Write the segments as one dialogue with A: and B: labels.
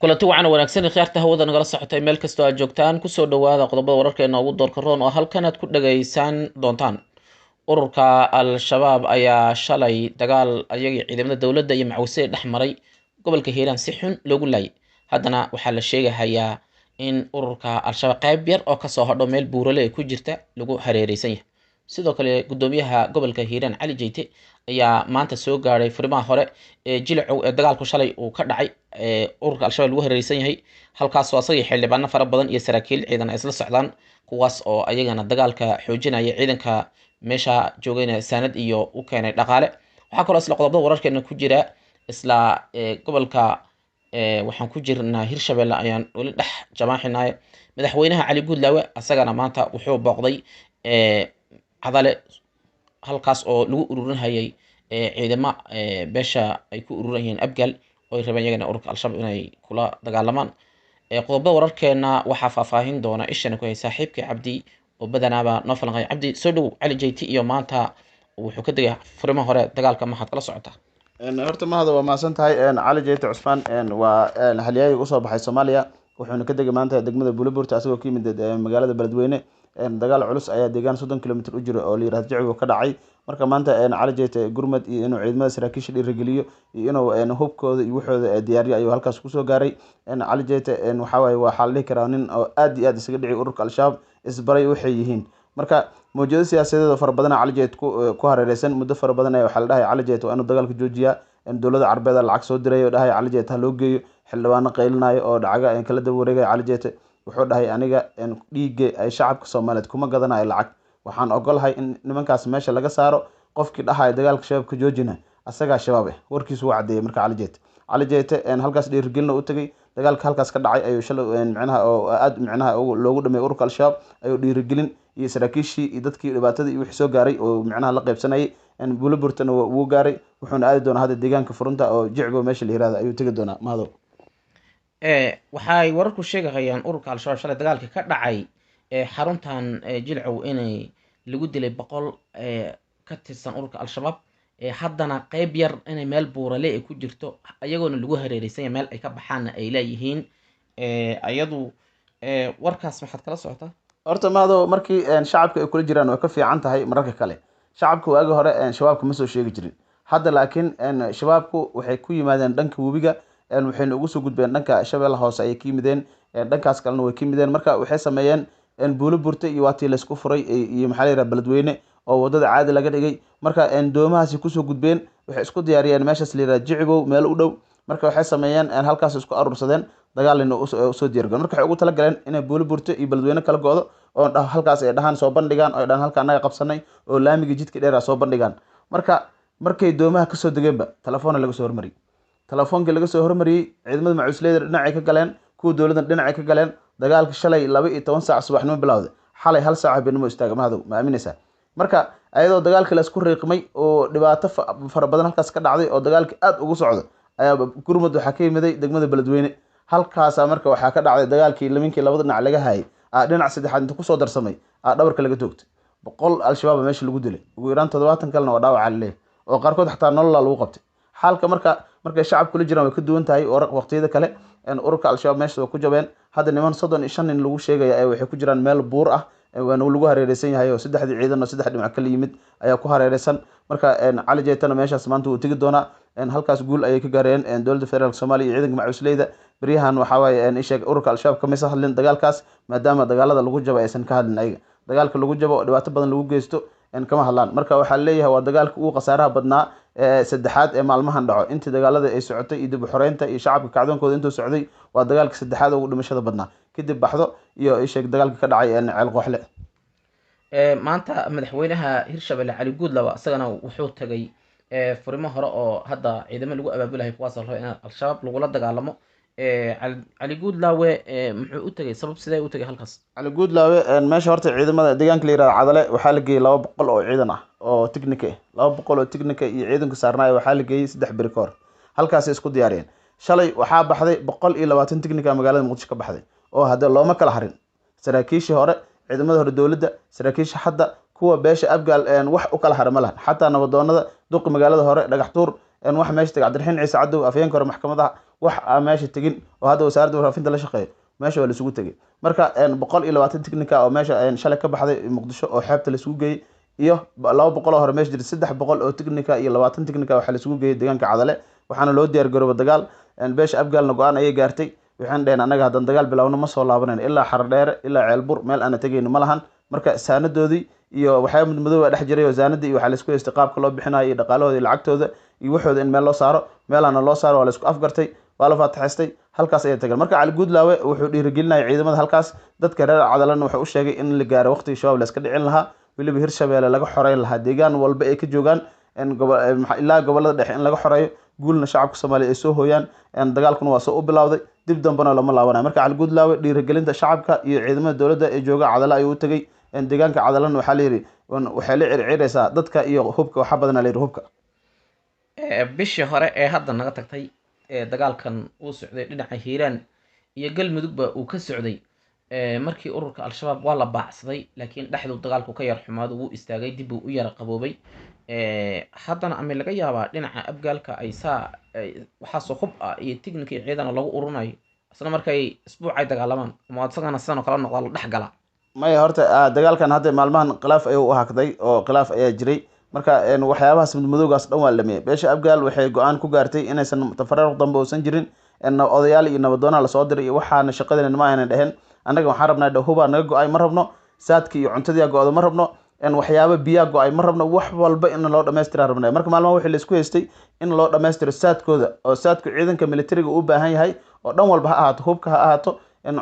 A: kulanti wacan wanaagsan khiyaarta hawada nagala socotay meel kastoo aad joogtaan kusoo dhawaada qodobada wararkeena ugu doorka roon oo halkan aad ku dhagaysan doontaan. Ururka al-shabaab ayaa shalay dagaal ayagii ciidamada dowladda iyo macawise dhex maray gobolka hiiraan si xun loogu laayay. Haddana waxaa la sheegahayaa in ururka al-shabaab qayb yar oo kasoo hodho meel buurale ay ku jirta lagu hareereysan yahay. sidoo kale gudoomiyaha gobolka hiiraan cali jeyte ayaa maanta soo gaaray furimaha hore ee jilicow ee dagaalku shalay uu ka dhacay ururka al-shabaab lagu hareereysan yahay, halkaasoo asagii xildhibaano fara badan iyo saraakiil ciidan ay isla socdaan, kuwaas oo ayagana dagaalka xoojinaya ciidanka meesha joogayna saanad iyo u keenay dhaqaale. waxaa kaloo isla qodobada wararkeena ku jira isla gobolka waxaan ku jirnaa hirshabelle ayaan weli dhex jamaaxinaya. madaxweynaha cali guudlaawe asagana maanta wuxuu booqday cadale, halkaas oo lagu ururinhayay ciidamo beesha ay ku ururan yihiin abgaal oo ay rabeen iyagana ururka al-shabaab inay kula dagaalamaan. qodobada wararkeena waxaa faahfaahin doona ishana ku hay saaxiibkii cabdi oo badanaaba noo falanqay. cabdi soo dhow. cali jeyti iyo maanta wuxuu ka degay furimaha hore dagaalka, maxaad kala socotaa?
B: horta mahada waa mahadsan tahay. cali jeyte cusmaan waa halyahay usoo baxay Soomaaliya, wuxuuna ka degay maanta degmada Buulaburta asagoo ka yimid magaalada Beledweyne. dagaal culus ayaa deegaan 30 kilomitir u jira oo la yiraahdo Jicbo ka dhacay. marka maanta cali jeyte gurmad iyo inuu ciidamada saraakiisha dhiirigeliyo iyo inuu hubkooda iyo waxooda diyaariyo ayuu halkaas kusoo gaaray. cali jeyte waxa waaye waxaa la dhihi karaa nin oo aad iyo aad isaga dhici ururka al-shabaab isbaray waxay yihiin. marka mowjado siyaasadeed fara badan cali jeyte ku hareereysan muddo fara badan ayaa waxaa la dhahay cali jeyte waa inuu dagaalka joojiyaa. dowladda carbeed lacag soo diray oo dhahay cali jeyte ha loo geeyo, xildhibaano qaylinayo oo dhacaga kala daba wareegaya cali jeyte wuxuu dhahay aniga dhiigga ay shacabka Soomaaliyeed kuma gadanayo lacag, waxaan ogolahay in nimankaas meesha laga saaro. qofkii dhahay dagaalka shabaabka joojina asagaa shabaab warkiisu waa cadeeyay. marka cali jeyte halkaas dhiirigelin u tagay, dagaalka halkaas ka dhacay ayuu shalay micnaha oo aad micnaha loogu dhameeyay ururka al-shabaab ayuu dhiirigelin iyo saraakiishii iyo dadkii dhibaatada iyo wixii soo gaaray oo micnaha la qaybsanayay. Buulaburtana wuu gaaray, wuxuuna aadi doonaa hadda deegaanka furunta oo Jicbo meesha la yiraahdo ayuu tagi doonaa. mahadow
A: waxay wararku sheegayaan ururka al-shabaab shalay dagaalka ka dhacay xaruntan jilcow inay lagu dilay 100 ka tirsan ururka al-shabaab, haddana qayb yar inay meel buurale ay ku jirto ayagoona lagu hareereysan yahay, meel ay ka baxaanna ay leeyihiin. ayadu warkaas maxaad kala socotaa?
B: horta mahadow markii shacabka ay kula jiraan way ka fiican tahay mararka kale. shacabka waagi hore shabaabka ma soo sheegi jirin, hadda laakiin shabaabku waxay ku yimaadeen dhanka webiga, waxayna ugu soo gudbeen dhanka shabeelle hoose ayay ka yimideen, dhankaas kalena way ka yimideen. marka waxay sameeyeen Buulaburta iyo waatii laysku furay iyo maxaa la yiraahdaa Beledweyne oo wadada caadi laga dhigay. marka doomahaasi kusoo gudbeen, waxay isku diyaariyeen meeshaas la yiraahdo Jicbo meel u dhow. marka waxay sameeyeen halkaas isku urursadeen dagaalina soo diyaargaroon. marka waxay ugu talagaleen inay Buulaburta iyo Beledweyne kala go'do oo halkaas ay dhahaan soo bandhigaan oo dhahaan halka anaga qabsanay oo laamiga jidka dheer soo bandhigaan. markay doomaha kasoo degeenba telefoon laga soo hormariyay, telefoonkii laga soo hormariyay ciidamada macusleyda dhinacay ka galeen, kuwa dowladda dhinacay ka galeen. dagaalka shalay 12 saac subaxnimo bilowday, xalay 1 saac habeenimo istaagay. mahadow ma aaminaysaa? marka ayadoo dagaalka la isku riiqmay oo dhibaato fara badan halkaas ka dhacday oo dagaalka aad ugu socdo ayaa gurmad waxaa ka yimiday degmada Beledweyne. halkaasa marka waxaa ka dhacday dagaalkii laminkii labada dhinac laga hayay dhinac saddexaad inta kusoo darsamay dhabarka laga toogtay. 100 al-shabaab meesha lagu dilay, ugu yaraan 70 kalena waa dhaawac leeyahay oo qaarkood xataa nolol lagu qabtay. xaalka markay shacabku la jiraan way ka duwan tahay oo waqtiyada kale. ururka al-shabaab meesha ku jabeen, hadda niman 35 nin lagu sheegaya waxay ku jiraan meel buur ah, waana lagu hareereysan yahay oo saddexdii ciidan oo saddex dhinac kala yimid ayaa ku hareereysan. marka cali jeytana meeshaas maanta wuu tagi doonaa. halkaas guul ayay ka gaareen dowladda federaalka Soomaaliya iyo ciidanka macusleyda. bariyahan waxa waaye isheeg ururka al-shabaab kama soo hadlin dagaalkaas, maadaama dagaalada lagu jabo aysan ka hadlin. ayaga dagaalka lagu jabo oo dhibaato badan lagu geysto kama hadlaan. marka waxaa leeyahay waa dagaalka ugu khasaaraha badnaa saddexaad ee maalmahan dhaco. intii dagaalada ay socotay iyo dib u xoreynta iyo shacabka kacdoonkooda intuu socday waa dagaalka saddexaad ugu dhimashada badnaa kadib baxdo iyo isheeg dagaalka ka dhacay ceel qooxle.
A: maanta madaxweynaha hirshabelle cali guudlaawe asagana wuxuu tagay furimo hore oo hadda ciidamo lagu abaabulahay, kuwaas oo in al-shabaab lagula dagaalamo. cali guudlaawe muxuu u tagay, sabab sidee u tagay halkaas?
B: cali guudlaawe meesha horta ciidamada deegaanka la yiraahdo cadale waxaa la geeyay 200 oo ciidan ah oo tiknika 200 oo tiknika iyo ciidanka saarnaay waxaa la geeyay 3 bari ka hor. halkaas ay isku diyaariyeen. shalay waxaa baxday 120 tiknika magaalada Muqdisho ka baxday oo hadda looma kala harin. saraakiishii hore, ciidamada hore dowladda, saraakiisha hadda kuwa beesha abgaal wax u kala haray ma lahan. xataa nabadoonada duqi magaalada hore dhagax tuur wax meesha tagay Cabdiraxiin Ciise Cadow afhayeenka hore maxkamadaha wax aan meesha tegin oo hadda wasaaradda warfaafinta la shaqeeyo meesha waa la isugu tegay marka 120 tiknika oo meesha shalay ka baxday Muqdisho oo xeebta la isugu geeyay iyo 200 oo hore meesha jirtay 300 oo tiknika iyo 20 tiknika waxa la isugu geeyay deegaanka Cadale waxaana loo diyaar garoobo dagaal beesha Abgaalna go'aan ayay gaartay waxaan dhaheen anaga hadan dagaal bilowno ma soo laabanayno ilaa Xardheere ilaa Ceelbur meel aan tagayno ma lahan marka saanadoodii iyo waxay madmadow dhex jiray wasaanadii iyo waxa la isku haystay qaabka loo bixinayo iyo dhaqaalahooda iyo lacagtooda iyo waxooda in meel loo saaro meelana loo saaro waa la isku afgartay waa la faataxaystay halkaas ayay tageen marka Cali Guudlaawe wuxuu dhiirigelinayay ciidamada halkaas dadka reer Cadalana wuxuu u sheegay in la gaaro waqtigii shabaab la iska dhicin lahaa waliba Hirshabeelle laga xoreyn lahaa deegaan walba ay ka joogaan ilaa gobolada dhexe in laga xoreeyo guulna shacabka Soomaaliyeed ay soo hooyaan dagaalkuna waa soo u bilowday dib dambana lama laabanayo marka Cali Guudlaawe dhiirigelinta shacabka iyo ciidamada dowladda ee jooga Cadala ayuu u tagay deegaanka Cadalana waxa la yiri waxay la circiraysaa dadka iyo hubka waxa badan la yiri hubka
A: bishii hore ee hadda naga tagtay dagaalkan uu socday dhinaca Hiiraan iyo Galmudugba uu ka socday markii ururka al-shabaab waa la baacsaday laakiin dhexdu dagaalku ka yar xumaado uu istaagay dib uu u yara qaboobay haddana ama laga yaabaa dhinaca Abgaalka ay waxa soo hub ah iyo tiknik iyo ciidan lagu ururinayo asna markay isbuucay dagaalamaan ama asagana sidoo kale noqdo la dhaxgala
B: maya horta dagaalkan hadda maalmahan khilaaf ayuu u hakday oo khilaaf ayaa jiray marka waxyaabahaas madmadowgaas dhan waa lamiyay beesha Abgaal waxay go'aan ku gaartay inaysan tafarruq dambe uusan jirin odayaal iyo nabadoon la soo diray iyo waxaana shaqadeena ma aynan dhahin anaga waxaan rabnaa dhahuba naga go'ay ma rabno saadki iyo cuntadii go'do ma rabno waxyaabo biya go'ay ma rabno wax walba in loo dhameystiro rabnaa marka maalmaha wixii la isku haystay in loo dhameystiro saadkooda oo saadku ciidanka militariga u baahan yahay oo dhan walba ha ahaato hubka ha ahaato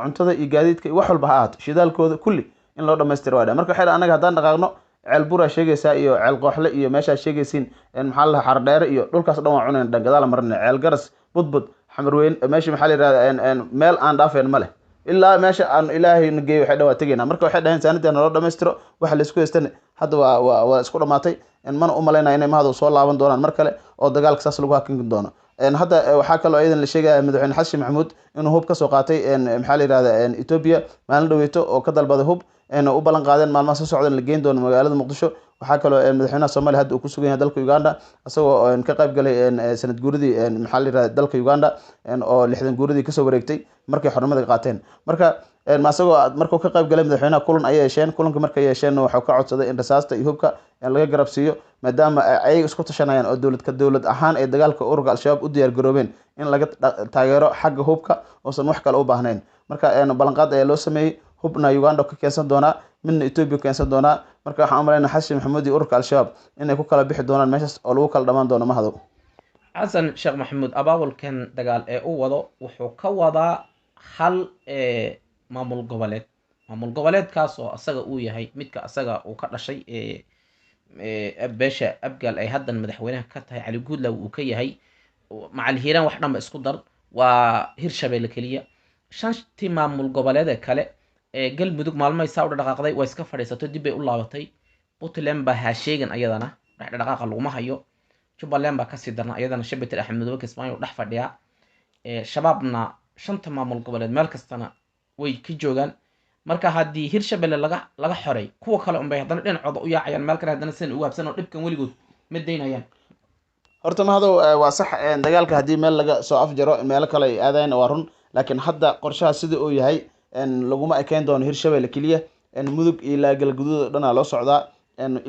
B: cuntada iyo gaadiidka iyo wax walba ha ahaato shidaalkooda kulli in loo dhameystiro waa marka waxay anaga hadaan dhaqaaqno Ceelbura sheegaysa iyo Ceel Qooxle iyo meesha sheegaysiin maxaa la Xardheere iyo dhulkaas dhan waa cuneen gadaal marna Ceel Garas budbud Xamarweyn meesha maxaa la yiraahdaa meel aan dhaafeen male ilaa meesha aan Ilaahay nageey waxay dhawaa tageena marka waxay dhahayn saanadana loo dhameystiro waxa la isku haystan hadda waa isku dhamaatay mana u maleynaa inay mahadu soo laaban doonaan mar kale oo dagaalka saas lagu hakin doono hadda waxaa kaloo aydan la sheegaya madaxweyne Xasan Maxamuud inuu hub ka soo qaatay maxaa la yiraahdaa Ethiopia maalin dhaweeto oo ka dalbaday hub u balan qaadeen maalmaha soo socdaan la geyn doono magaalada Muqdisho waxaa kaloo madaxweynaha Soomaaliya hadda uu ku sugan yahay dalka Uganda asagoo ka qayb galay sanad guuridii maxaa la yiraahdaa dalka Uganda oo 60 guuridii ka soo wareegtay markay xornimada qaateen marka asagoo markuu ka qayb galay madaxweynaha kulan ay yeesheen kulanka markay yeesheen wuxuu ka codsaday in rasaasta iyo hubka laga garab siiyo maadaama ay isku tashanayaan oo dowlad ahaan ay dagaalka ururka al-shabaab u diyaar garoobeen in laga taageero xagga hubka oosan wax kale u baahnayn marka ballanqaad ayaa loo sameeyay hubna Uganda ka keensan doonaa midna Ethiopia keensan doonaa marka waxaan u maleynaa Xasan Maxamuud iyo ururka al-shabaab inay ku kala bixi doonaan meeshaas oo lagu kala dhamaan doono mahado
A: Xasan Sheekh Maxamuud abaabulkan dagaal ee uu wado wuxuu ka wadaa hal maamul goboleedkaas oo asaga uu yahay midka asaga uu ka dhashay beesha Abgaal ay haddan madaxweynaha ka tahay Cali Guudlaawe uu ka yahay macal Hiiraan wax dhanba isku dar waa Hirshabeelle kaliya shantii maamul goboleed kale Galmudug maalmay saa u dhaqaaqday way iska fadhiisatay dib bay u laabatay Puntland baa ha sheegan ayadana dhaqaaqa laguma hayo Jubbaland baa ka sii darna ayadana Shabeetel Axmed Madoobe Kismaayo dhex fadhiya shabaabna shanta maamul goboleed meel kastana way ka joogaan marka haddii Hirshabeelle laga xoray kuwa kale unbay haddana dhinacooda u yaacayaan meel kale haddana sidan ugu habsan oo dhibkan weligood ma daynayaan
B: horta mahado waa sax dagaalka haddii meel laga soo afjaro meel kale ay aadayaan waa run laakiin hadda qorshaha sida uu yahay laguma ekeen doono Hirshabeelle kaliya mudug ilaa galguduud dhanaa loo socdaa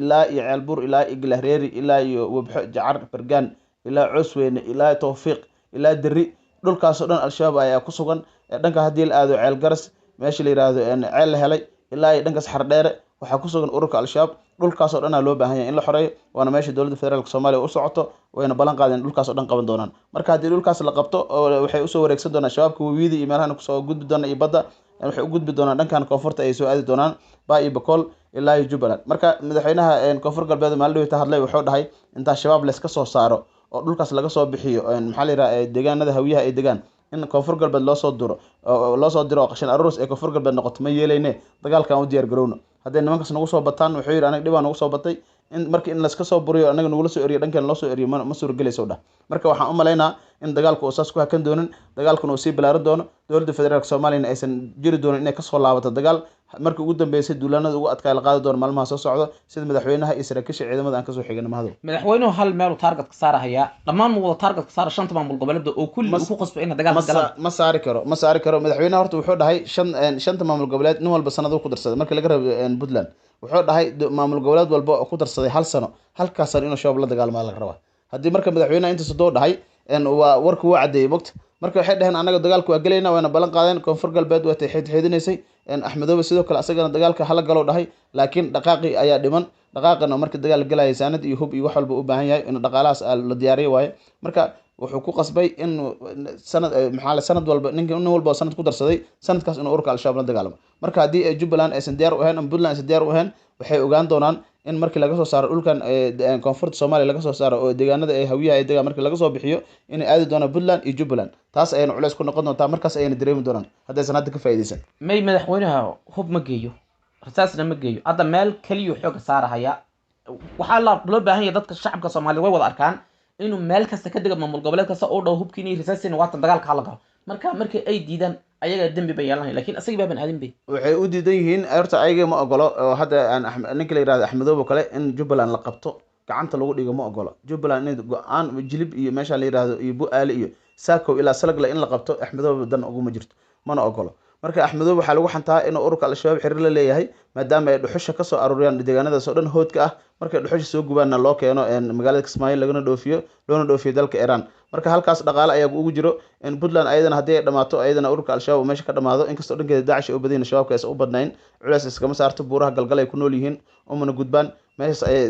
B: ilaa iyo Ceelbur ilaa iyo Galhareeri ilaa iyo Wabxo Jacar Bargaan ilaa Coosweyne ilaa Tawfiiq ilaa Dari dhulkaas oo dhan al-shabaab ayaa ku sugan dhanka hadii la aado Ceel Garas meesha la yiraahdo Ceel la helay ilaa iyo dhankaas Xardheere waxaa ku sugan ururka al-shabaab dhulkaas oo dhan loo baahan yahay in la xoreeyo waana meesha dowladda federaalka Soomaaliya u socoto wayna balan qaadeen dhulkaas oo dhan qaban doonaan marka hadii dhulkaas la qabto waxay u soo wareegsan doonaan shabaabka wabiida iyo meelaha ku soo gudbi doona iyo badda waxay u gudbi doonaan dhankan koonfurta ay soo aadi doonaan baa iyo Bakool ilaa iyo Jubbaland marka madaxweynaha koonfur galbeed maalin ta hadlay wuxuu dhahay inta shabaab la iska soo saaro oo dhulkaas laga soo bixiyo maxaa la yiraahdaa deegaanada hawiyaha ay degaan in koonfur galbeed loo soo diro qashin aruus ee koonfur galbeed noqoto ma yeelayne dagaalkan u diyaar garowno hadday nimankaas nagu soo bataan wuxuu yiri aniga dhibaan nagu soo batay in markii in laska soo buriyo anaga nagula soo eriyo dhankan loo soo eriyo ma suurgelayso dhah. marka waxaan u malaynaa in dagaalku uu saas ku hakan doonin, dagaalkuna uu sii balaaran doono, dowladda federaalka soomaaliyana aysan jiri doonin inay kasoo laabato dagaal. markii ugu dambeysay duulaanada ugu adkaa la qaadi doono maalmaha soo socdo, sida madaxweynaha iyo saraakiisha ciidamada aan kasoo xigana mahado.
A: madaxweynuhu hal meel uu target ka saaraya dhammaan wada target ka saara shanta maamul goboleed oo kulli uu ku qasbay in dagaal galaan.
B: ma saari karo madaxweynaha horta wuxuu dhahay shanta maamul goboleed nin walba sanad uu ku darsaday markii laga rabo Puntland. wuxuu dhahay maamul goboleed walba oo ku darsaday hal sano halkaas sano inuu shabaab la dagaalmo laga rabaa. haddii marka madaxweynaha intaas doo dhahay waa warku waa cadeeyay mogta. marka waxay dhaheen anaga dagaalku waa galayna, wayna ballan qaadeen. koonfur galbeed waa xidhiidhinaysay axmedoobe sidoo kale asagana dagaalka hala galo dhahay, laakiin dhaqaaqi ayaa dhiman. dhaqaaqana markii dagaal galayay saanad iyo hub iyo wax walba u baahan yahay in dhaqaalahaas la diyaariyo waaye. marka wuxuu ku qasbay in sanad walba nin walba sanad ku darsaday sanadkaas inuu ururka al-shabaab la dagaalamo. marka haddii Jubbaland aysan diyaar u ahayn ama Puntland aysan diyaar u ahayn, waxay ogaan doonaan in markii laga soo saaro dhulkan koonfurta Soomaaliya laga soo saaro oo deegaanada ay hawiyaha ay degaan markii laga soo bixiyo inay aadi doonaan Puntland iyo Jubbaland. taas ayayna culays ku noqon doontaa, markaas ayayna dareemi doonaan haddaysan hadda ka faa'iidaysan.
A: may madaxweynaha hub ma geeyo, rasaasna ma geeyo, hadda meel kaliya xooga saarahaya. waxaa loo baahan yahay dadka shacabka Soomaaliyeed way wada arkaan inuu meel kasta ka diga maamul goboleed kasta oo dhow hubkiina iyo rasaasina waatan dagaalka la galo. markii ay diidaan ayaga dambi bay yeelanayaan, laakiin asagii baaban aadin bay
B: waxay u diidan yihiin. horta ayaga ma ogolo oo hadda ninka la yiraahdo Axmedoobe kale in Jubbaland la qabto gacanta lagu dhigo ma ogolo. Jubbaland in go'aan jilib iyo meesha la yiraahdo iyo Bu'aale iyo Saakow ilaa Salagle in la qabto Axmedoobe dan ugu ma jirto, mana ogolo. marka Axmedoobe waxaa lagu xantaa inuu ururka al-shabaab xiriir la leeyahay maadaama ay dhuxusha ka soo aruuriyaan deegaanadaas oo dhan hoodka ah. markay dhuxusha soo gubaanna loo keeno magaalada Kismaayo loona dhoofiyo dalka Iran. marka halkaas dhaqaale ayaa ugu jiro. Puntland ayadana haddii ay dhamaato ayadana ururka al-shabaab meesha ka dhamaado, inkastoo dhankeeda Daacish oo badiyeen shabaabka aysan u badnayn, culays iskama saarto. buuraha galgal ay ku nool yihiin umana gudbaan, meeshaas ayay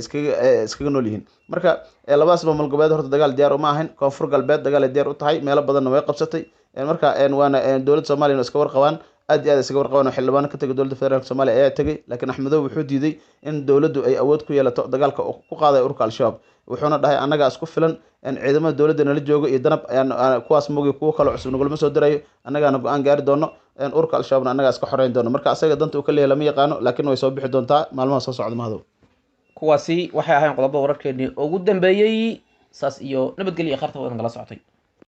B: iskaga nool yihiin. marka labadaas maamul goboleed horta dagaal diyaar uma ahayn. koonfur galbeed dagaal ay diyaar u tahay, meelo badanna way qabsatay. marka waana dowladda Soomaaliya iska warqabaan, aad iyo aad iskaga warqabaan oo xildhibaano ka tagay dowladda federaalka Soomaaliya ayaa tagay. laakiin Axmedoobe wuxuu diiday in dowladdu ay awood ku yeelato dagaalka ku qaaday ururka al-shabaab. wuxuuna dhahay annaga isku filan ciidamada dowladda nala joogo iyo danab kuwaas moogi kuwa kale cusub nagulama soo dirayo, annagaana go-aan gaari doono ururka al-shabaabna annagaa iska xoreyn doono. marka asaga danta uu ka leeyahay lama yaqaano, laakiin way soo bixi doontaa maalmaha soo socda mahadow.
A: kuwaasi waxay ahayn qodobada wararkeennii ugu dambeeyey. saas iyo nabadgelyo kharta wadan kala socotay.